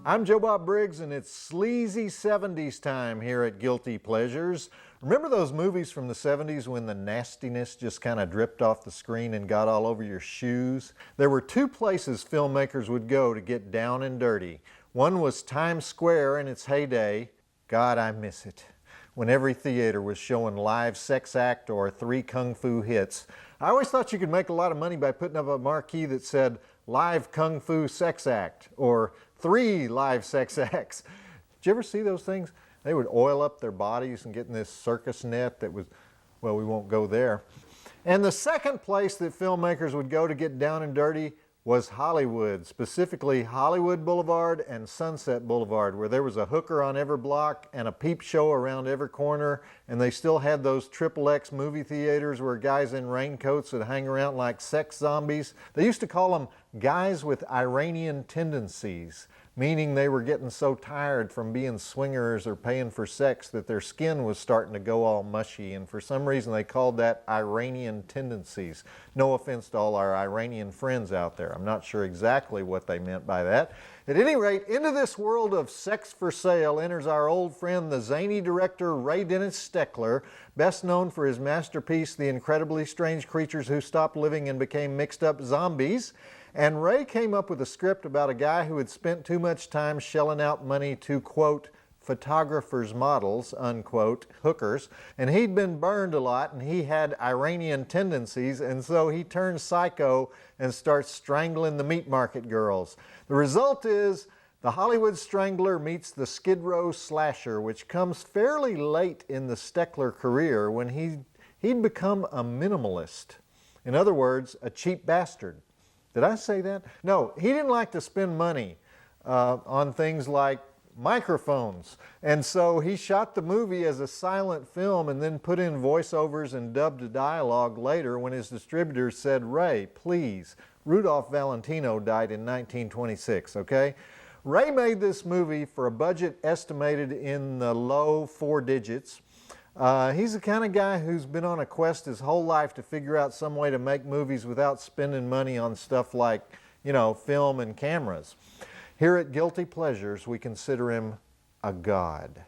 I'm Joe Bob Briggs, and it's sleazy 70s time here at Guilty Pleasures. Remember those movies from the 70s when the nastiness just kind of dripped off the screen and got all over your shoes? There were two places filmmakers would go to get down and dirty. One was Times Square in its heyday. God, I miss it. When every theater was showing live sex act or 3 kung fu hits. I always thought you could make a lot of money by putting up a marquee that said live kung fu sex act or 3 live sex acts. Did you ever see those things? They would oil up their bodies and get in this circus net that was, well, we won't go there. And the second place that filmmakers would go to get down and dirty was Hollywood, specifically Hollywood Boulevard and Sunset Boulevard, where there was a hooker on every block and a peep show around every corner, and they still had those XXX movie theaters where guys in raincoats would hang around like sex zombies. They used to call them guys with Iranian tendencies, meaning they were getting so tired from being swingers or paying for sex that their skin was starting to go all mushy, and for some reason they called that Iranian tendencies. No offense to all our Iranian friends out there. I'm not sure exactly what they meant by that. At any rate, into this world of sex for sale enters our old friend, the zany director Ray Dennis Steckler, best known for his masterpiece, The Incredibly Strange Creatures Who Stopped Living and Became Mixed Up Zombies. And Ray came up with a script about a guy who had spent too much time shelling out money to, quote, photographers' models, unquote, hookers, and he'd been burned a lot and he had Iranian tendencies, and so he turns psycho and starts strangling the meat market girls. The result is the Hollywood Strangler meets the Skid Row Slasher, which comes fairly late in the Steckler career when he'd become a minimalist. In other words, a cheap bastard. Did I say that? No, he didn't like to spend money on things like microphones. And so he shot the movie as a silent film and then put in voiceovers and dubbed the dialogue later when his distributors said, Ray, please. Rudolph Valentino died in 1926, okay? Ray made this movie for a budget estimated in the low 4 digits. He's the kind of guy who's been on a quest his whole life to figure out some way to make movies without spending money on stuff like, you know, film and cameras. Here at Guilty Pleasures, we consider him a god.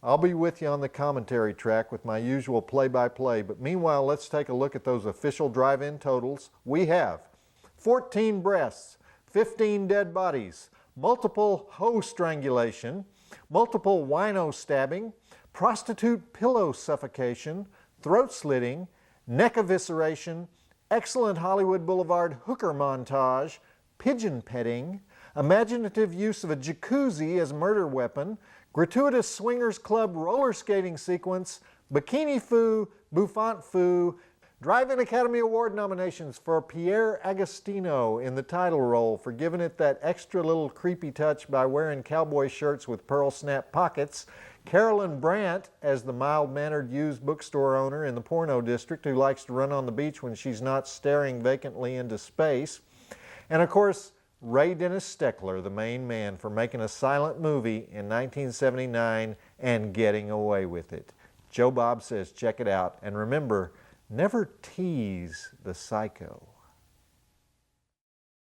I'll be with you on the commentary track with my usual play-by-play, but meanwhile, let's take a look at those official drive-in totals. We have 14 breasts, 15 dead bodies, multiple hoe strangulation, multiple wino stabbing, prostitute pillow suffocation, throat slitting, neck evisceration, excellent Hollywood Boulevard hooker montage, pigeon petting, imaginative use of a jacuzzi as murder weapon, gratuitous swingers club roller skating sequence, bikini foo, bouffant foo, Drive-In Academy Award nominations for Pierre Agostino in the title role for giving it that extra little creepy touch by wearing cowboy shirts with pearl snap pockets, Carolyn Brandt as the mild-mannered used bookstore owner in the porno district who likes to run on the beach when she's not staring vacantly into space, and of course Ray Dennis Steckler, the main man, for making a silent movie in 1979 and getting away with it. Joe Bob says check it out, and remember, never tease the psycho.